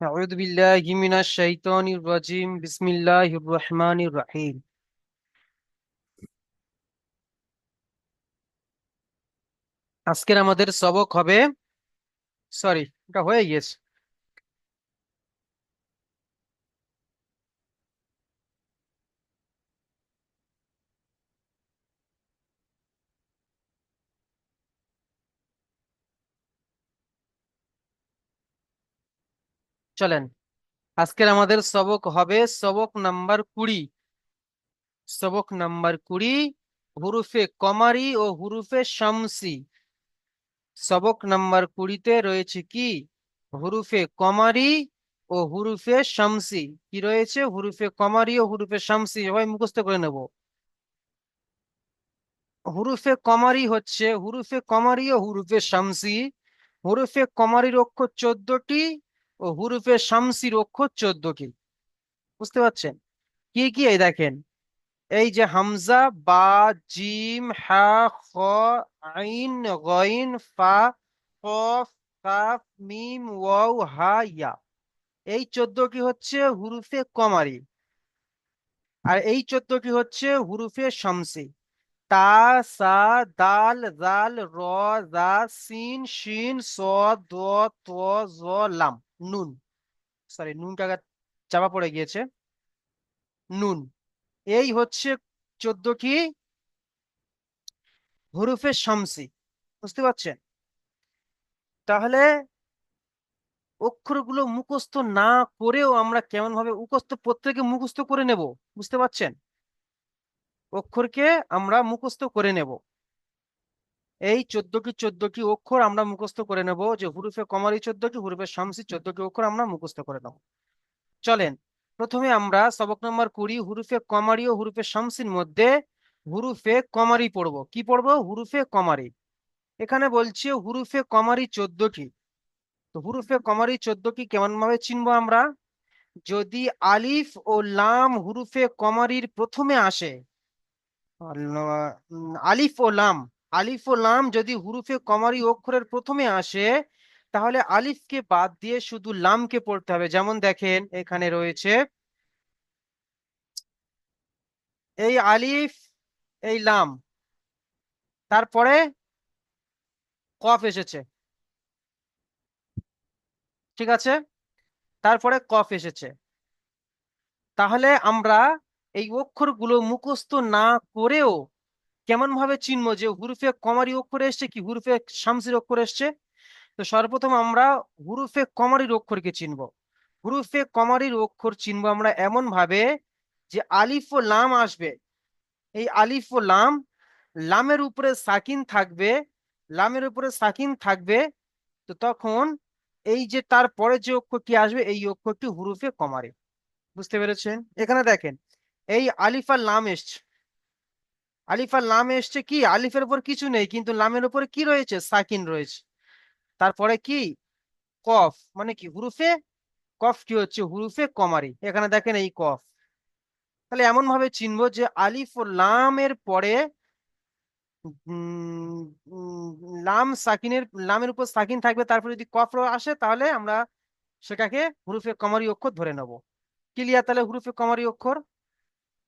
أعوذ بالله من الشيطان الرجيم بسم الله الرحمن الرحيم আজকের আমাদের সবক হবে সরি এটা হয়ে গেছে। চলেন, আজকের আমাদের সবক হবে সবক নাম্বার 20। সবক নাম্বার 20, হুরুফে কমারি ও হুরুফে শামসি। সবক নাম্বার 20-তে রয়েছে কি? হুরুফে কমারি ও হুরুফে শামসি। কি রয়েছে? হুরুফে কমারি ও হুরুফে শামসি, সবাই মুখস্থ করে নেব। হুরুফে কমারি হচ্ছে হুরুফে কমারি ও হুরুফে শামসি। হুরুফে কমারির অক্ষর 14টি ও হুরুফে শামসির অক্ষর 14টি। বুঝতে পারছেন? কি কি? এই দেখেন, এই যে হামজা, বা, জিম, হা, খ, আইন, গইন, ফা, কফ, কাফ, মিম, ওয়াও, হা, ইয়া। এই 14টি হচ্ছে হুরুফে কমারি, আর এই 14টি হচ্ছে হুরুফে শামসি। তা, সা, দাল, জাল, র, জা, সিন, শিন, সদ, দ, ত, জ, লাম, নুন। সরি, নুনটা চাপা পড়ে গিয়েছে। নুন। এই হচ্ছে 14টি হুরুফে শামসি। বুঝতে পারছেন? তাহলে অক্ষরগুলো মুখস্থ না করেও আমরা কেমন ভাবে প্রত্যেকে মুখস্থ করে নেব। বুঝতে পারছেন? অক্ষরকে আমরা মুখস্থ করে নেব। এই 14টি অক্ষর আমরা মুখস্থ করে নেব, যে হুরুফে কমারি 14টি, হুরুফে শামসি 14টি অক্ষর আমরা মুখস্থ করে নেব। চলেন, প্রথমে আমরা সবক নম্বর 20 হুরুফে কমারি ও হুরুফে শামসির মধ্যে হুরুফে কমারি পড়ব। কি পড়ব? হুরুফে কমারি। এখানে বলছে হুরুফে কমারি 14টি। তো হুরুফে কমারি 14টি কেমন ভাবে চিনবো আমরা? যদি আলিফ ও লাম হুরুফে কমারির প্রথমে আসে, আলিফ ও লাম, আলিফ ও লাম যদি হুরুফে কমারি অক্ষরের প্রথমে আসে, তাহলে আলিফকে বাদ দিয়ে শুধু লামকে পড়তে হবে। যেমন দেখেন, এখানে রয়েছে এই আলিফ, এই লাম, তারপরে কফ এসেছে। ঠিক আছে? তারপরে কফ এসেছে। তাহলে আমরা এই অক্ষরগুলো মুখস্থ না করেও কেমন ভাবে চিনবো যে হুরুফে কমারি অক্ষর এসছে কি হুরুফে শামসির অক্ষর এসছে? তো সর্বপ্রথম আমরা হুরুফে কমারির অক্ষরকে চিনবো। হুরুফে কমারির অক্ষর চিনবো আমরা এমন ভাবে যে আলিফ ও লাম আসবে। এই আলিফ ও লাম, লামের উপরে সাকিন থাকবে, লামের উপরে সাকিন থাকবে। তো তখন এই যে তারপরে যে অক্ষরটি আসবে, এই অক্ষরটি হুরুফে কমারি। বুঝতে পেরেছেন? এখানে দেখেন, এই আলিফ আর লাম এসছে। আলিফ আর লাম এসছে, কি আলিফের উপর কিছু নেই, কিন্তু লামের উপরে কি রয়েছে? সাকিন রয়েছে। তারপরে কি? কফ, মানে কি হুরুফে কফ, কি হচ্ছে হুরুফে কমারি। এখানে দেখেন এই কফ। তাহলে এমন ভাবে চিনবো যে আলিফ ও লামের পরে উম, উম, লাম সাকিনের, লামের উপর সাকিন থাকবে, তারপরে যদি কফ আসে তাহলে আমরা সেটাকে হুরুফে কমারি অক্ষর ধরে নেব। ক্লিয়ার? তাহলে হুরুফে কমারি অক্ষর।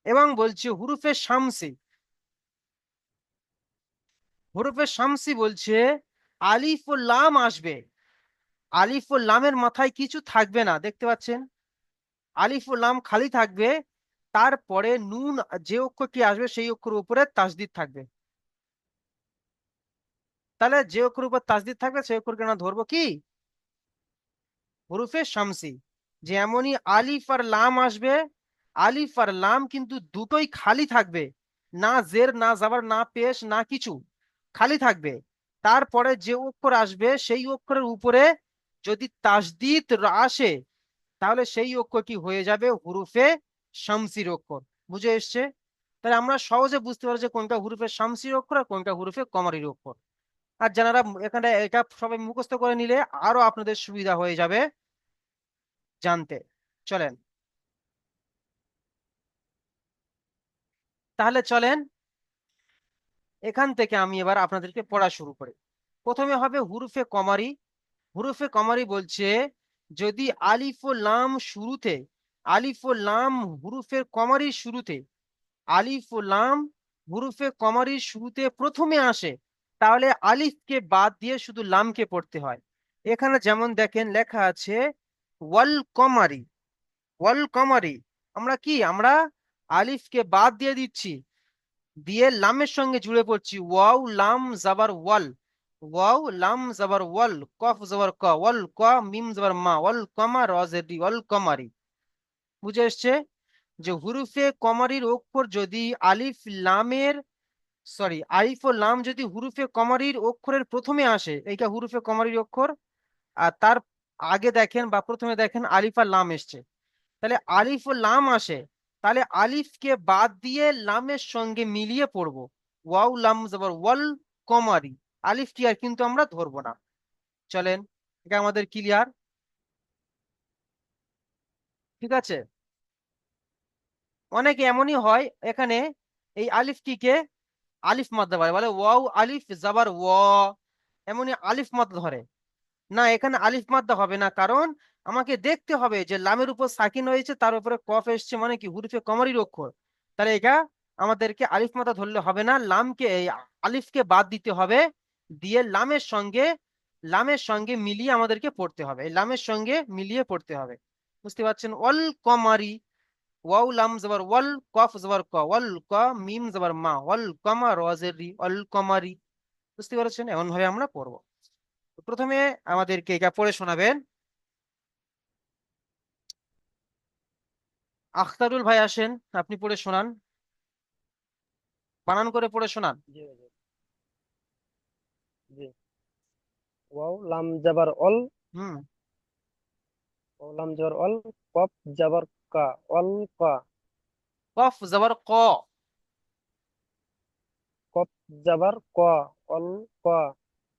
এবং বলছি হুরুফে শামসি। হুরুফে শামসি বলছে আলিফ ও লাম আসবে, আলিফ ও লামের মাথায় কিছু থাকবে না। দেখতে পাচ্ছেন? আলিফ ও লাম খালি থাকবে, তারপরে নুন, যে অক্ষরটি আসবে সেই অক্ষরের উপরে তাসদিদ থাকবে। তাহলে যে অক্ষরের উপর তাসদিদ থাকবে সেই অক্ষরকে আমরা ধরবো কি? হুরুফে শামসি। যেমনই আলিফ আর লাম আসবে, আলিফ আর লাম কিন্তু দুটোই খালি থাকবে, না জের, না জাবার, না পেশ, না কিছু, খালি থাকবে। তারপরে যে অক্ষর আসবে সেই অক্ষরের উপরে যদি তাসদিদ আসে, তাহলে সেই অক্ষরটি হয়ে যাবে হুরুফে শামসির অক্ষর। বুঝে এসছে? তাহলে আমরা সহজে বুঝতে পারছি যে কোনটা হুরুফে শামসির অক্ষর আর কোনটা হুরুফে কমারির অক্ষর। আর যারা এখানে এটা সবাই মুখস্থ করে নিলে আরো আপনাদের সুবিধা হয়ে যাবে জানতে। চলেন, তাহলে চলেন এখান থেকে আমি এবার আপনাদেরকে পড়া শুরু করি। প্রথমে হবে হুরুফে কমারি। হুরুফে কমারি বলছে যদি আলিফ ও লাম শুরুতে, আলিফ ও লাম হুরুফের কমারির শুরুতে, আলিফ ও লাম হুরুফে কমারির শুরুতে প্রথমে আসে, তাহলে আলিফকে বাদ দিয়ে শুধু লামকে পড়তে হয়। এখানে যেমন দেখেন লেখা আছে ওয়াল কমারি, ওয়াল কমারি। আমরা আলিফকে বাদ দিয়ে দিচ্ছি, দিয়ে লামের সঙ্গে জুড়ে পড়ছি ওয়াও লাম জাবার ওয়াল, ওয়াও লাম জাবার ওয়াল, কফ জাবার ক, ওয়াল ক, মিম জাবার মা, ওয়াল কমা রজেরি, ওয়াল কমারি। বুঝে এসছে যে হুরুফে কমারির অক্ষর যদি আলিফ লামের, সরি, আলিফ ও লাম যদি হুরুফে কমারির অক্ষরের প্রথমে আসে, এইটা হুরুফে কমারির অক্ষর, আর তার আগে দেখেন বা প্রথমে দেখেন আলিফ আর লাম এসছে, তাহলে আলিফ ও লাম আসে, তাহলে আলিফকে বাদ দিয়ে লামের সঙ্গে মিলিয়ে পড়বো ওয়াও লাম জবর ওয়াল কমারি, আলিফ কি আর কিন্তু আমরা ধরবো না। চলেন, এটা আমাদের ক্লিয়ার, ঠিক আছে। অনেকে এমনই হয় এখানে এই আলিফ কে আলিফ মাদ্দা বলে, বলে ওয়াও আলিফ জাবার ওয়া, এমনই আলিফ মাদ্দা ধরে। না, এখানে আলিফ মাদ্দা হবে না, কারণ আমাকে দেখতে হবে যে লামের উপর সাকিন হয়েছে, তার উপরে কফ এসছে, মানে কি হুরুফে কমারির অক্ষর। তাহলে এটা আমাদেরকে আলিফ মাদ্দা ধরলে হবে না, লামকে এই আলিফকে বাদ দিতে হবে, দিয়ে লামের সঙ্গে মিলিয়ে আমাদেরকে পড়তে হবে, এই লামের সঙ্গে মিলিয়ে পড়তে হবে। বুঝতে পারছেন? ওয়াল কমারি, ওয়াও লাম জবর ওয়াল, কফ জবর ক, ওয়াল ক, মিম জবর মা, ওয়াল কমা রজের রি, ওয়াল কমারি। বুঝতে পারছেন? এমন ভাবে আমরা পড়বো। তো প্রথমে আমাদেরকে এটা পড়ে শোনাবেন। আখতারুল ভাই আসেন, আপনি পড়ে শোনান, বানান করে পড়ে শোনান। জি হুজুর। জি। ওয়াও লাম জাবার অল, হুম। ওয়াও লাম জাবার অল, কফ জাবার কা, অল কা। কফ জবর ক, কফ জাবার ক, অল কা।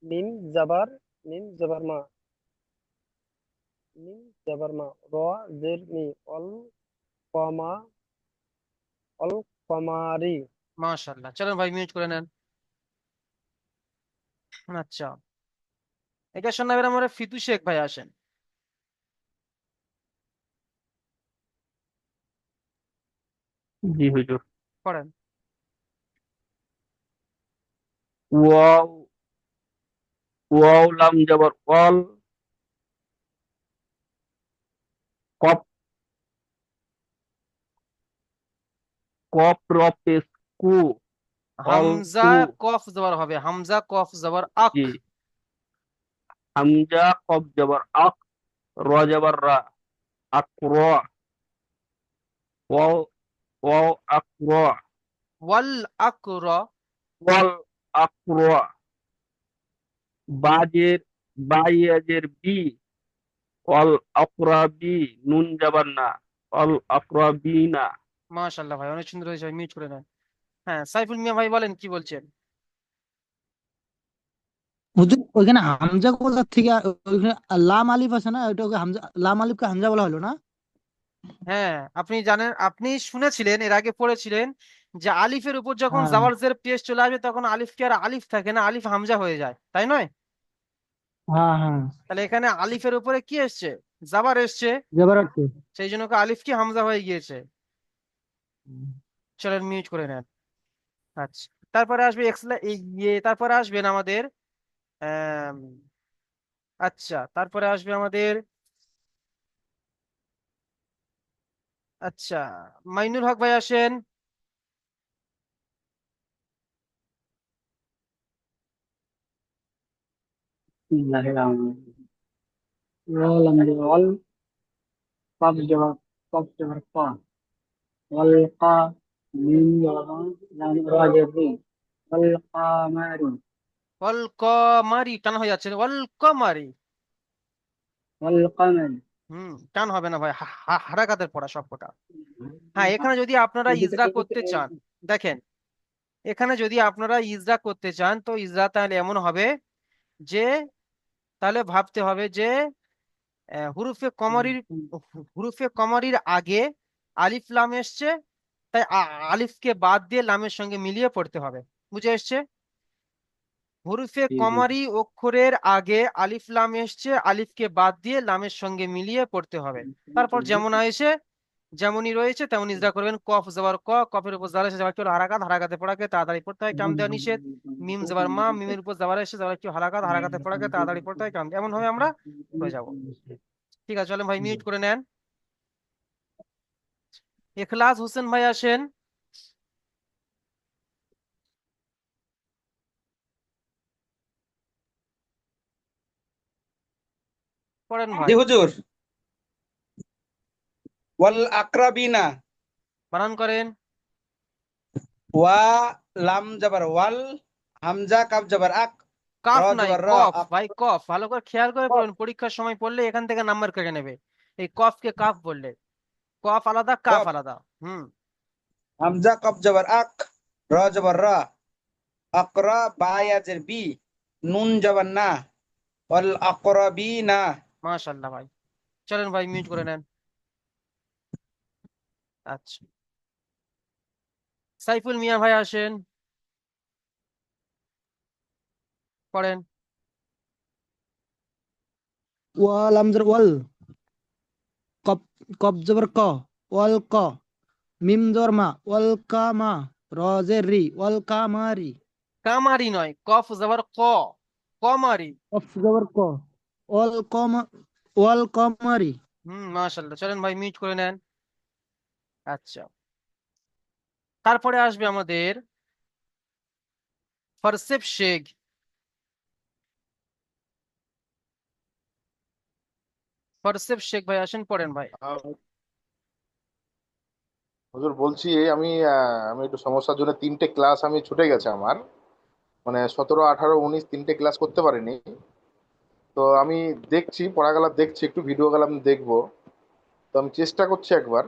মিম জাবার, মিম জাবার মা, মিম জাবার মা। র জের মি, অল কমা, অল কমারি। মাশাআল্লাহ। চলেন ভাই মিউট করে নেন। আচ্ছা, এটা শোনাবেন আমার ফিতু শেখ ভাই, আসেন জি হুজুর। পড়েন। ওয়াও, ওয়াও লাম জবর ওয়াল, কপ, কপ র পেশ কু, অল হামজা কু। কফ জবর হবে, হামজা কফ জবর আক, জি। হামজা কফ জবর আক, র জবর রা, আকর। ওয়াও, ওয়াও আকর, ওয়াল আকর, ওয়াল আকর। বাজের, বায়াজের বি, অল আকরাবি, নুন জবর না, অল আকরাবিনা। মাশাআল্লাহ ভাই, অনেক সুন্দর হয়েছে, মিউট করে নেন। হ্যাঁ, সাইফুল মিয়া ভাই বলেন, কি বলছেন? হুজুর ওইখানে হামজা কোথা থেকে ওইখানে লাম আলিফ আছে না, ওইটাকে হামজা, লাম আলিফকে হামজা বলা হলো না? হ্যাঁ, আপনি জানেন, আপনি শুনেছিলেন, এর আগে পড়েছিলেন যে আলিফের উপর যখন হ্যাঁ জাওয়ার জের পেশ চলে আসবে, তখন আলিফ কি আর আলিফ থাকে না, আলিফ হামজা হয়ে যায়, তাই নয়? হ্যাঁ হ্যাঁ। তাহলে এখানে আলিফের উপরে কি এসছে? জাবার এসছে, জবর আছে। সেই জন্য কি আলিফ কি হামজা হয়ে গিয়েছে। চলেন মিউট করে নেন। আচ্ছা, তারপরে আসবে তারপরে আসবেন আমাদের আম, আচ্ছা, তারপরে আসবে আমাদের, আচ্ছা, মাইনুল হক ভাই আসেন। বিসমিল্লাহির রহমানির রহিম। ওয়াও লাম জবর ওয়াল, কফ জবর, কফ জবর ক, ওয়াল কা, মিম জবর মা, লাম রা জবর রি, ওয়াল কামারি, ওয়াল কমারি, টান হয়ে যাচ্ছে, ওয়াল কমারি। ওয়াল কামারি। টান হবে না ভাই, হারাকাতের পড়া সবকটা। হ্যাঁ, এখানে যদি আপনারা এদিকে ইজরা এদিকে করতে চান, দেখেন, এখানে যদি আপনারা ইজরা করতে চান, তো ইজরা তাহলে এমন হবে যে, তাহলে ভাবতে হবে যে হুরুফে কমারির, হুরুফে কমারির আগে আলিফ লাম এসছে, তাই আলিফকে বাদ দিয়ে লামের সঙ্গে মিলিয়ে পড়তে হবে। বুঝে এসছে? হুরুফে জি জি কমারি অক্ষরের আগে আলিফ লাম এসছে, আলিফকে বাদ দিয়ে লামের সঙ্গে মিলিয়ে পড়তে হবে। তারপর যেমন আছে যেমনই রয়েছে তেমন ইজরা করবেন। কফ জবর ক, কফের উপর জাবার এসে যাবার কি হলো হারাকাত, হারাকাতে পড়াকে তাড়াতাড়ি পড়তে হয়, কাম দেওয়া নিষেধ। মিম জবর মা, মিমের উপর জাবার এসে যাবার কি হারাকাত, হারাকাতে পড়াকে তাড়াতাড়ি পড়তে হয়, কাম। এমন ভাবে আমরা হয়ে যাব। ঠিক আছে, চলেন ভাই মিউট করে নেন। ইখলাস হোসেন ভাই আসেন, পড়েন জি ভাই। হুজুর। ওয়াল আকরাবিনা। বানান করেন। ওয়া লাম জাবার ওয়াল, হামজা কাফ জাবার আক, র কাফ নাই জাবার র, কফ আক ভাই, কফ ভালো করে খেয়াল করে কফ। পড়ুন, পরীক্ষার সময় পড়লে এখান থেকে নাম্বার কেটে নেবে। এই কফকে কাফ বললে, কফ আলাদা কাফ কফ, আলাদা। হুম। হামজা কাফ জাবার আক, র জাবার র, আকরা বা ইয়াজের বি, নুন জাবার না, ওয়াল আকরাবিনা। মাশাআল্লাহ ভাই, চলেন ভাই মিউট করে নেন। আচ্ছা, সাইফুল মিয়া ভাই আসেন, পড়েন। ওয়াল আমজার ওয়াল, কপ কপ জবর ক, ওয়াল ক, মিম জবর মা, ওয়াল কামা, র জের রি, ওয়াল কামারি। কামারি নয়, কফ জবর ক, কমারি। কফ জবর ক, ওয়াল কমা, ওয়াল কমারি। মাশাআল্লাহ, চলেন ভাই মিউট করে নেন। আচ্ছা, তারপরে আসবে আমাদের ফরসেপ শেখ। ফরসেপ শেখ ভাই আসেন, পড়েন ভাই। হুজুর বলছি, আমি একটু সমস্যার জন্য 3টে ক্লাস আমি ছুটে গেছে আমার, মানে 17, 18, 19 3টে ক্লাস করতে পারিনি। তো আমি দেখছি পড়াগুলো, দেখছি একটু ভিডিওগুলো আমি দেখবো। তো আমি চেষ্টা করছি একবার।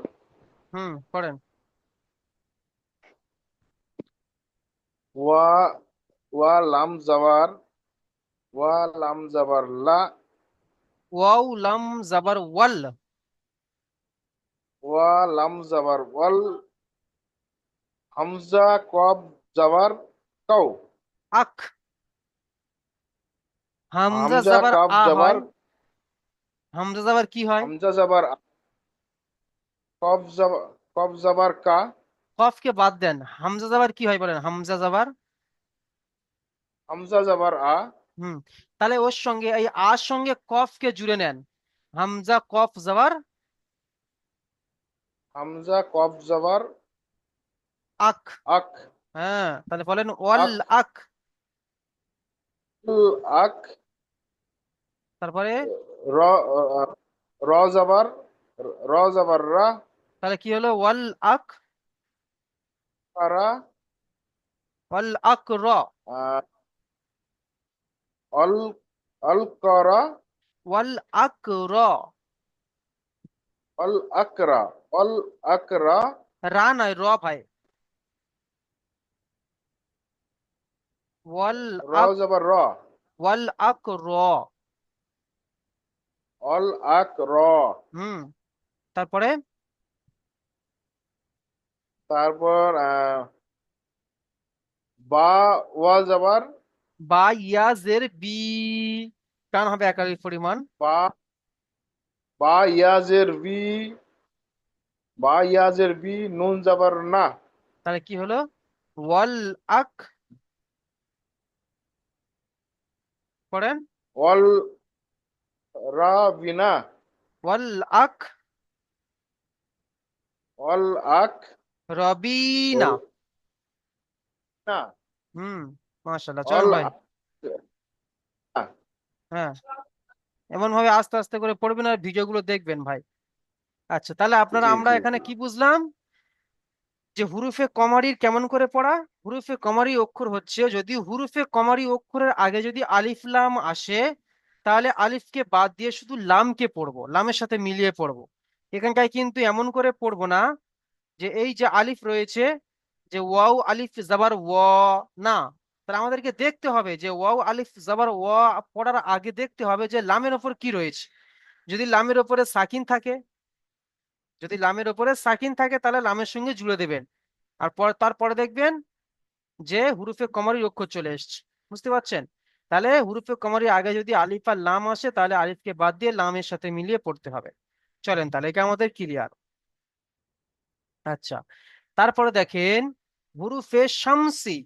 পড়েন। ওয়া ওয়া লাম জাবার, ওয়া লাম জাবার লা, ওয়াও লাম জাবার ওয়াল, ওয়া লাম জাবার ওয়াল, হামজা কব জাবার কাউ, আখ। হামজা হামজা জাবার কাব আ জাবার, হয়, হামজা জাবার কি হয়? হামজা জাবার কব জাবার, কব জাবার কা, কফকে বাদ দেন, হামজা জাবার কি হয় বলেন, হামজা জাবার। হামজা জাবার আ, হুম, তাহলে ওর সঙ্গে এই আর সঙ্গে কফকে জুড়ে নেন, হামজা কফ জাবার হামজা কব জাবার আখ। আক, হ্যাঁ, তাহলে বলেন ওয়াল আক, আখ। আক, তারপরে র, র জাবার, র জাবার রা, তাহলে কি হলো, ওয়াল আখ, কারা, ওয়াল আখ র, আহ, অল, অল করা, ওয়াল আখ র। অল আকরা, অল আকরা, রা নয়, র ভাই, ওয়াল র আখ, জাবার র, ওয়াল আখ র। অল আক র। হুম, তারপরে তারপর বা ওয়া জাবার, বা ইয়াজের বি, টান হবে একালি পরিমাণ। বা, বা ইয়াজের বি, বা ইয়াজের বি, নুন জাবার না, তাহলে কি হলো, ওয়াল আখ, পড়েন। অল রা বিনা, ওয়াল আখ অল আক রবিনা। না, মাশাআল্লাহ, অল চলেন ভাই। আক। হ্যাঁ, এমন ভাবে আস্তে আস্তে করে পড়বেন আর ভিডিওগুলো দেখবেন ভাই। আচ্ছা, তাহলে আপনারা, জি আমরা জি। এখানে কি বুঝলাম, যে হুরুফে কমারির কেমন করে পড়া। হুরুফে কমারি অক্ষর হচ্ছে, যদি হুরুফে কমারি অক্ষরের আগে যদি আলিফ লাম আসে, তাহলে আলিফকে বাদ দিয়ে শুধু লামকে পড়বো, লামের সাথে মিলিয়ে পড়বো। এখানটায় কিন্তু এমন করে পড়বো না যে এই যে আলিফ রয়েছে, যে ওয়াও আলিফ জাবার না। তাহলে আমাদেরকে দেখতে হবে যে ওয়াও আলিফ জাবার পড়ার আগে দেখতে হবে যে লামের ওপর কি রয়েছে। যদি লামের ওপরে সাকিন থাকে, যদি লামের ওপরে সাকিন থাকে তাহলে লামের সঙ্গে জুড়ে দেবেন। আর তারপরে দেখবেন যে হুরুফে কমারি অক্ষর চলে এসছে। বুঝতে পারছেন? তাহলে হুরুফে কমারি আগে যদি আলিফ আর লাম আসে তাহলে আলিফকে বাদ দিয়ে লামের সাথে মিলিয়ে পড়তে হবে। চলেন তাহলে এটা আমাদের ক্লিয়ার। আচ্ছা, তারপরে দেখেন হুরুফে শামসি।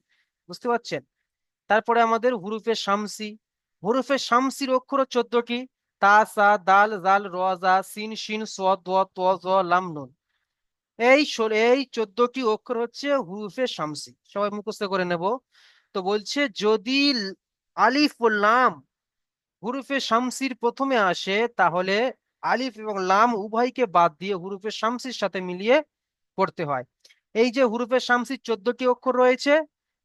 বুঝতে পারছেন? তারপরে আমাদের হুরুফে শামসি। হুরুফে শামসির অক্ষর 14টি। তা, সা, দাল, জাল, র, জা, সিন, শিন, সদ, দ, ত, জ, লাম, নুন। এই 14টি অক্ষর হচ্ছে হুরুফে শামসি। সবাই মুখস্থ করে নেব। তো বলছে যদি আলিফ ও লাম হুরুফে শামসির প্রথমে আসে তাহলে আলিফ এবং লাম উভয়কে বাদ দিয়ে হুরুফে শামসির সাথে মিলিয়ে পড়তে হয়। এই যে হুরুফে শামসির 14টি অক্ষর রয়েছে,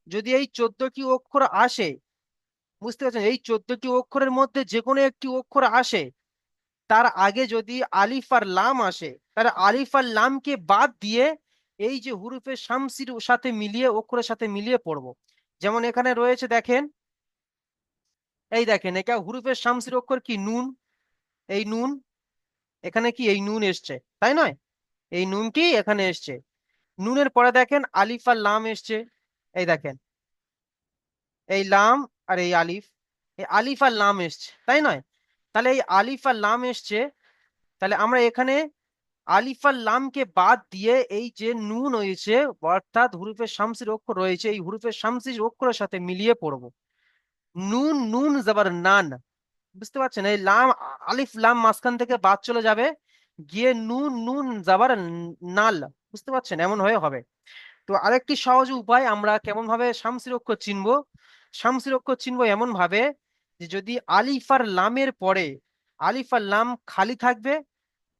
যদি এই 14টি অক্ষর আসে, বুঝতে পারছেন, এই 14টি অক্ষরের মধ্যে যে কোনো একটি অক্ষর আসে, তার আগে যদি আলিফ আর লাম আসে তাহলে আলিফ আর লামকে বাদ দিয়ে এই যে হুরুফে শামসির সাথে মিলিয়ে অক্ষরের সাথে মিলিয়ে পড়বো। যেমন এখানে রয়েছে দেখেন, এই দেখেন এটা হুরুফে শামসির অক্ষর কি? নুন। এই নুন, এখানে কি এই নুন এসছে, তাই নয়? এই নুনটি এখানে এসছে। নুনের পরে দেখেন আলিফ আর লাম এসছে। এই দেখেন এই লাম আর এই আলিফ, এই আলিফ আর লাম এসছে, তাই নয়? তাহলে এই আলিফ আর লাম এসছে, তাহলে আমরা এখানে আলিফ আর লামকে বাদ দিয়ে এই যে নুন হয়েছে অর্থাৎ হুরুফে শামসির অক্ষর রয়েছে, এই হুরুফে শামসির অক্ষরের সাথে মিলিয়ে পড়বো। নুন, নুন জবর নান। বুঝতে পারছেন? এই লাম, আলিফ লাম মাঝখান থেকে বাদ চলে যাবে, গিয়ে নুন, নুন জবর নাল। বুঝতে পারছেন? এমন হয়ে হবে। তো আরেকটি সহজ উপায় আমরা কেমন ভাবে শামসির অক্ষর চিনবো। শামসির অক্ষর চিনবো এমন ভাবে যে যদি আলিফ আর লামের পরে আলিফ আর লাম খালি থাকবে,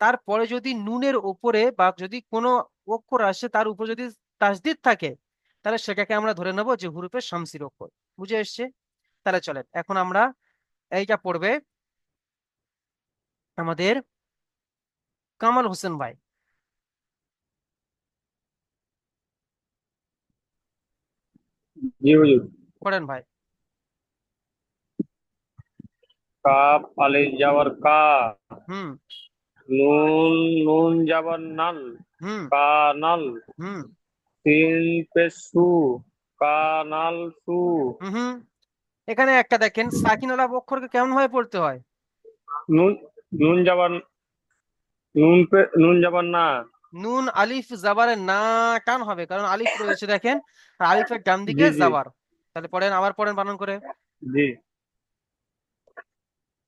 তারপরে যদি নুনের উপরে বা যদি কোনো অক্ষর আসে তার উপর যদি তাসদিদ থাকে, তাহলে সেটাকে আমরা ধরে নেবো যে হুরুফে শামসির অক্ষর। বুঝে এসছে? তাহলে চলেন এখন আমরা এইটা পড়বে আমাদের কামাল হোসেন ভাই। জি হুজুর। পড়েন ভাই। কাপ আলিফ যাবার কা, হুম। নুন নুন যাবার নাল, হুম। কানাল, হুম। সিন পেশ সু, কানাল সু, হুম। হুম। এখানে একটা দেখেন সাকিন আলা অক্ষরকে কেমন ভাবে পড়তে হয়। নুন নুন যাবার নুন যাবার না। নুন আলিফ জাবারে না টান হবে, কারণ আলিফ রয়েছে দেখেন, আর আলিফের ডান দিকে জি জি জাবার। তাহলে পড়েন, আবার পড়েন বানান করে। জি।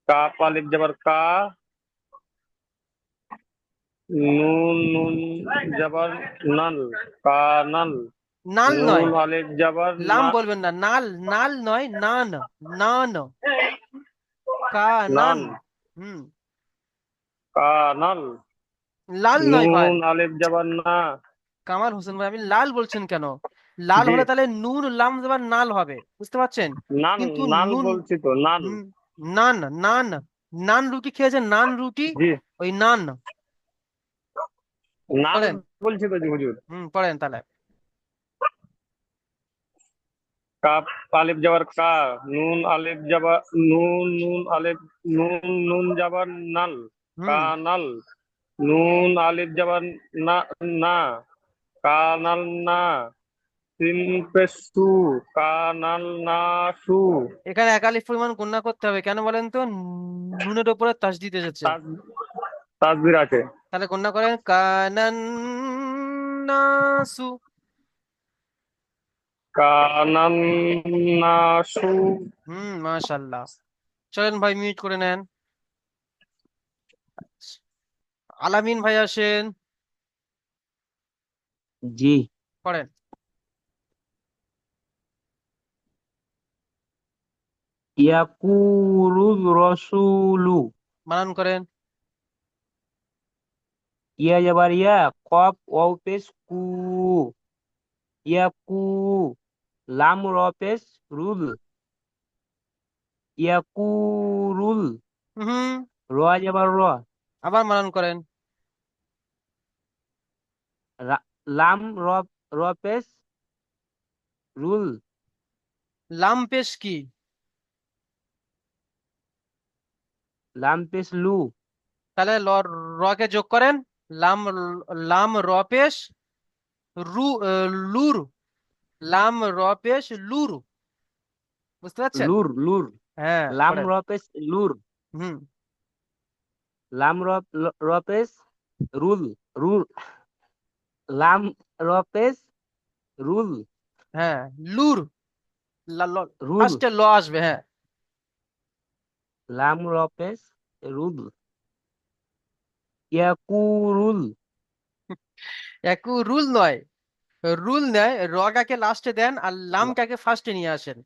কাপ আলিফ যাবার কা, নুন নুন যাবার নাল, কানাল, নাল নুন নয়, আলিফ যাবার লাম না, বলবেন না, নাল, নাল নয়, নান, নান, কানান। নান, হুম। কানাল, লাল নয় ভাই। নুন আলিফ যাবার না। কামাল হোসেন ভাই, আপনি লাল বলছেন কেন? লাল জি, হলে তাহলে নুন লাম যাবার নাল হবে, বুঝতে পারছেন? নান কিন্তু নাল নুন, বলছি তো, নাল। হুম, নান, নান, নান রুটি খেয়েছেন, নান রুটি, জি, ওই নান। নাল পড়েন। বলছি তো জি হুজুর। পড়েন তাহলে। কাপ আলিফ যাবার কা, নুন আলিফ যাবার নুন নুন আলিফ নুন নুন যাবার নাল, হুম। কানাল, নুন আলিফ যাবার না, না, কানাল না, সিন পেশ সু, কানাল না সু, এখানে একালিফ পরিমাণ গণনা করতে হবে, কেন বলেন তো? নুনের উপরে তাসদিদ এসেছে। তাসবির আছে। তাহলে গণনা করেন, কানান নাসু। কানান না সু। মাশাআল্লাহ। চলেন ভাই মিউট করে নেন। আলামিন ভাই আসেন, জি। পড়েন। ইয়াকুলুর রসুলু। বানান করেন। ইয়া যাবার ইয়া, কফ ওয়াও পেশ কু, ইয়াকু, লাম র পেশ রুল, ইয়াকুরুল, হুম। র যাবার র, আবার বানান করেন। লাম র, র পেশ রুল, লাম পেশ কি? লাম পেশ লু, তাহলে কে যোগ করেন। লাম, লাম র পেশ রু, লুর, লাম র পেশ লুর। বুঝতে পারছেন? লুর লুর হ্যাঁ, লাম পড়েন। রপেস লুর হুম। লাম রপেস রুল রুল লাম রপেস রুল হ্যাঁ, লুর, রুল ফার্স্টে ল আসবে, হ্যাঁ। লাম রপেস রুল ইয়াকুরুল একু রুল নয়, রুল নয়, রগাকে লাস্টে দেন আর লামটাকে ফার্স্টে নিয়ে আসেন।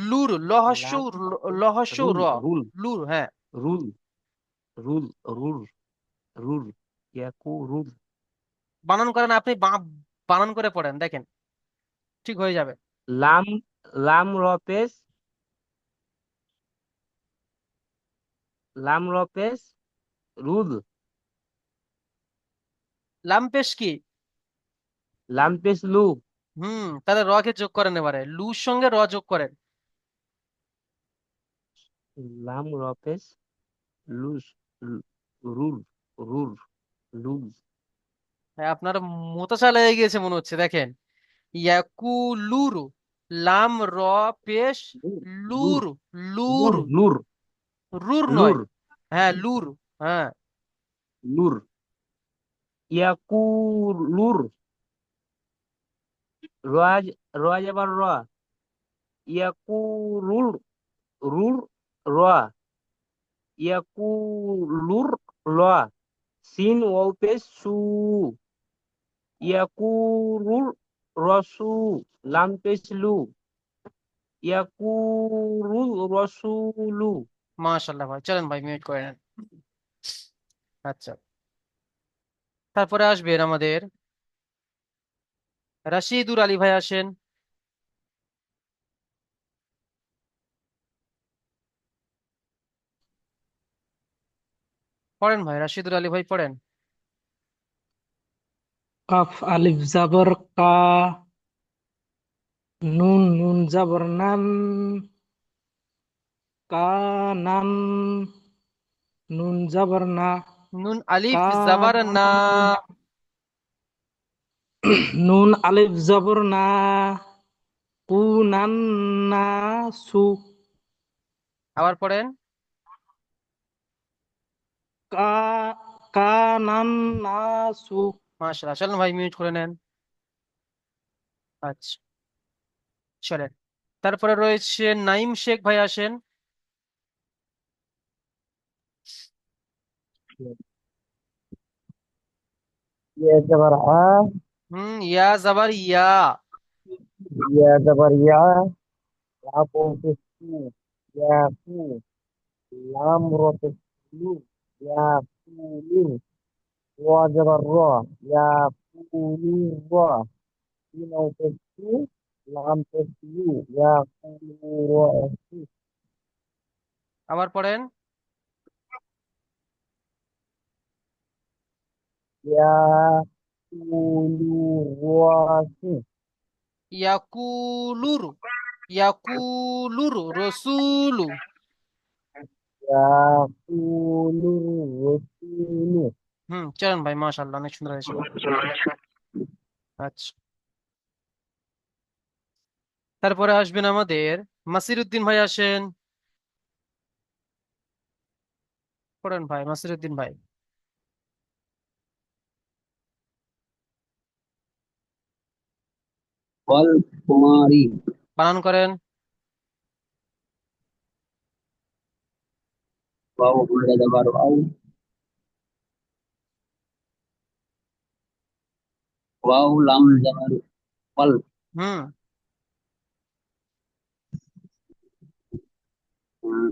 লুর, লহস্য, লাম লহস্য রুল র, রুল লুর, হ্যাঁ। রুল রুল রুল রুল ইয়াকুরুল বানান করেন আপনি, বানান করে পড়েন, দেখেন ঠিক হয়ে যাবে। লাম লাম রপেস লাম রপেস রুল লামপেশ কি? লামপেস লু তাহলে র কে যোগ করেন, এবারে লুর সঙ্গে র যোগ করেন। লাম রপেস লুস রুল রুল লুল হ্যাঁ, আপনার মোতাসা লেগে গিয়েছে মনে হচ্ছে, দেখেন। ইয়াকুলুর, লাম র পেশ, লুর লুর, লুর, লুর লুর রুর নয়, লুর হ্যাঁ লুর, হ্যাঁ। লুর ইয়াকুলুর রাজ রাজ আবার র ইয়াকুরুল রুর র ইয়াকুলুর র সিন ওয়াও পেশ সু ইয়াকুরুল রসু লাম পেশ লু ইয়াকুরুল রসুলু মাশাল্লাহ ভাই, চলেন ভাই মিউট করে নেন। আচ্ছা, তারপরে আসবেন আমাদের রাশিদুর আলী ভাই, আসেন। পড়েন ভাই, রাশিদুর আলী ভাই পড়েন। কাফ আলিফ জাবর কা, নুন নুন জাবর নান, কানান, নুন জাবর না, নুন আলিফ জাবার না, কানান, নুন আলিফ জাবর না, কুনান না, সু, আবার পড়েন। কা কানান না, সু। মাশাল্লাহ, চলেন ভাই মিউট করে নেন। আচ্ছা, চলেন। তারপরে রয়েছে নাইম শেখ ভাই, আসেন। ইয়া জবর আ, ইয়া জাবার ইয়া। ইয়া জবর ইয়া, লাম পেশ কু, ইয়া কু, লাম র পেশ লু, ইয়া কুলু, র জবর র, ইয়া কুলু র, সিন ওয়াও পেশ কু, লাম পেশ লু, ইয়া কুলু র, আবার পড়েন। ইয়া কুলু র, ইয়াকুলুর, ইয়াকুলুর রসুলু। ইয়াকুলুর রাসূলু। চলেন ভাই, মাশাআল্লাহ, অনেক সুন্দর হয়েছে। আচ্ছা, তারপরে আসবেন আমাদের মাসির উদ্দিন ভাই, আসেন। পড়েন ভাই, মাসির উদ্দিন ভাই। ওয়াল কুমারি বানান করেন। ওয়াও হামজা জাবার ওয়াও ওয়াও লাম জাবার ওয়াল হুম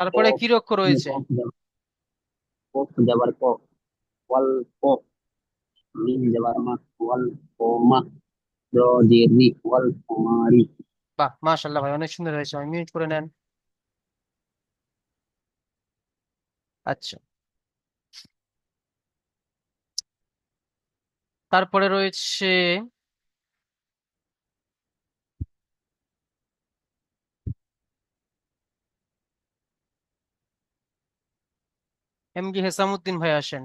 তারপরে কফ কি অক্ষর রয়েছে? কফ জাবার ক ওয়াল ক মিম জাবার মা ওয়াল কমা র জের রি ওয়াল কুমারি বাহ, মাশাআল্লাহ ভাই, অনেক সুন্দর হয়েছে, আমি মিউট করে নেন। আচ্ছা, তারপরে রয়েছে এমডি হেসামউদ্দিন ভাই, আসেন।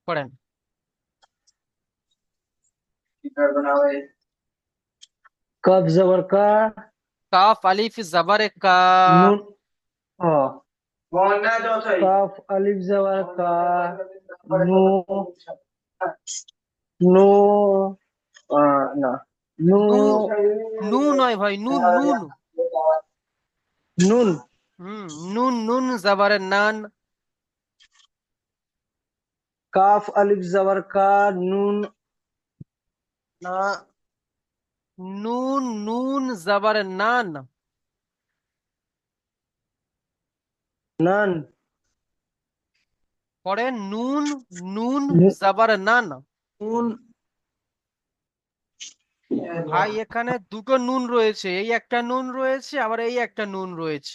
পড়েন। कफ जबर का কাফ আলিফ জবর কা, नून कफ अलिफ जबर का नू नू ना नू নু, নু নয় ভাই, নুন নুন। नून নুন, নুন জবর নান, काफ अलिफ जबर का नून ना নুন, নুন জবর নান, नन পরে নুন, নুন नू- জবর নান। नून ভাই এখানে দুটো নুন রয়েছে, এই একটা নুন রয়েছে, আবার এই একটা নুন রয়েছে,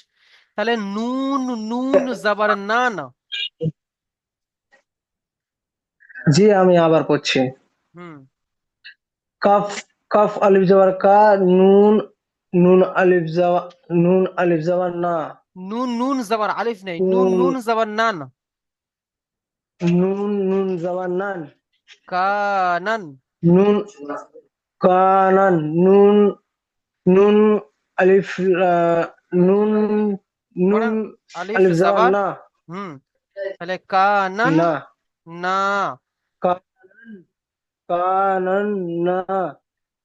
তাহলে নুন, নুন জবর নান। জি আমি আবার পড়ছি হুম, कफ कफ अलिफ जबर का नून नून अलिफ जबर ना নুন, নুন জবর আলিফ নেই, নুন, नून নুন জবর নান, नून जबर नन কানান, नून कानन नून नून अलिफ नून পরে नून আলিফ अलिफ जबर জবর, ना হুম, তাহলে কানান ना না, कानन कानन ना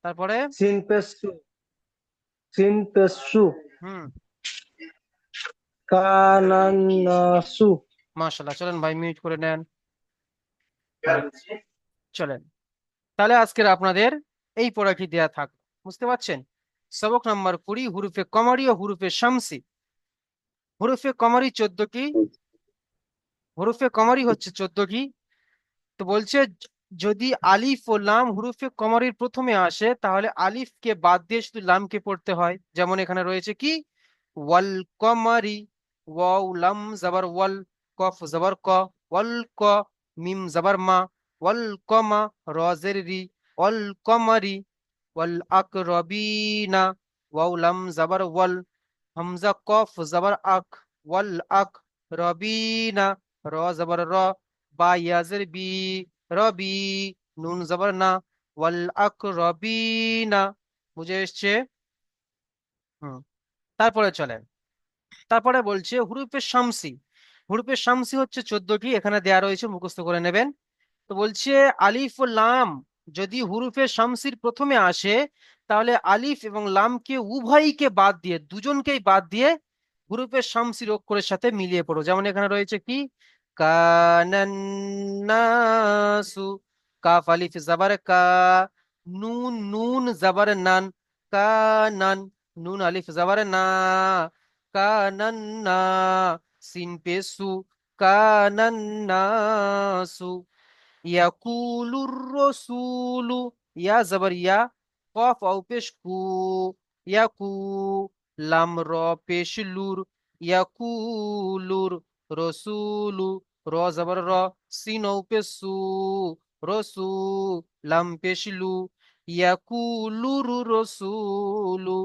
তারপরে सिन पेसु হুম, कानन नासु মাশাআল্লাহ। চলেন ভাই মিউট করে নেন। চলেন, তাহলে আজকের আপনাদের এই পড়াটি দেয়া থাক, বুঝতে পারছেন? সবক নাম্বার 20, হুরুফে কমারি ও হুরুফে শামসি। হুরুফে কমারি 14টি, হুরুফে কমারি হচ্ছে 14টি। তো বলছে যদি আলিফ ও লাম হুরুফে কমারির প্রথমে আসে, তাহলে আলিফকে বাদ দিয়ে শুধু লামকে পড়তে হয়। যেমন এখানে রয়েছে কি, ওয়াল কমারি, ওয়াও লাম জবর ওয়াল, কফ জবর ক, ওয়াল ক, মিম জবর মা, ওয়াল কমা, র জের রি, ওয়াল কমারি, ওয়াল আকরবিনা, ওয়াও লাম জবর ওয়াল, হামজা কফ জবর আক, ওয়াল আক রবিনা, র জবর র, বা ইয়াজের বি, রবি, নুন জবর না, ওয়াল আকরবিনা। বুঝে এসছে? হুম, তারপরে চলেন, তারপরে বলছে হুরুফে শামসি। হুরুফে শামসি হচ্ছে 14টি, এখানে দেয়া রয়েছে, মুখস্থ করে নেবেন। তো বলছে আলিফ ও লাম যদি হুরুফে শামসির প্রথমে আসে, তাহলে আলিফ এবং লামকে উভয়কে বাদ দিয়ে, দুজনকেই বাদ দিয়ে হুরুফে শামসির অক্ষরের সাথে মিলিয়ে পড়ো। যেমন এখানে রয়েছে কি, কানান্নাসু, কাফ আলিফ জবর কা, নুন, নুন জবর নান, কানান, নুন আলিফ জবর না, কানান্না, সিন পে সু, কানান্নাসু। ইয়াকুলুর রসুলু, ইয়া জবর ইয়া, কফ আও পেশ কু, ইয়াকু, লাম র পেশ লুর, ইয়াকুলুর রসুলু, র জবর র, সিন আও পেশ সু, রসু, লাম পেশ লু, ইয়াকুলুর রসুলু,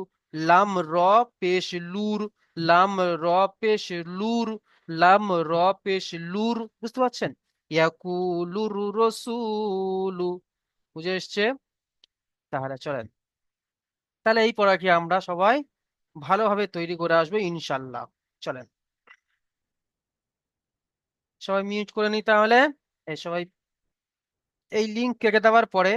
লাম র পেশ লুর, লাম র পেশ লুর, লাম র পেশ লুর। বুঝতে পারছেন? ইয়াকুলুর রসুলু। বুঝে এসছে? তাহলে চলেন, তাহলে এই পড়াটি আমরা সবাই ভালোভাবে তৈরি করে আসবো ইনশাল্লাহ। চলেন, সবাই মিউট করে নি তাহলে। এই সবাই এই লিঙ্ক কেটে দেওয়ার পরে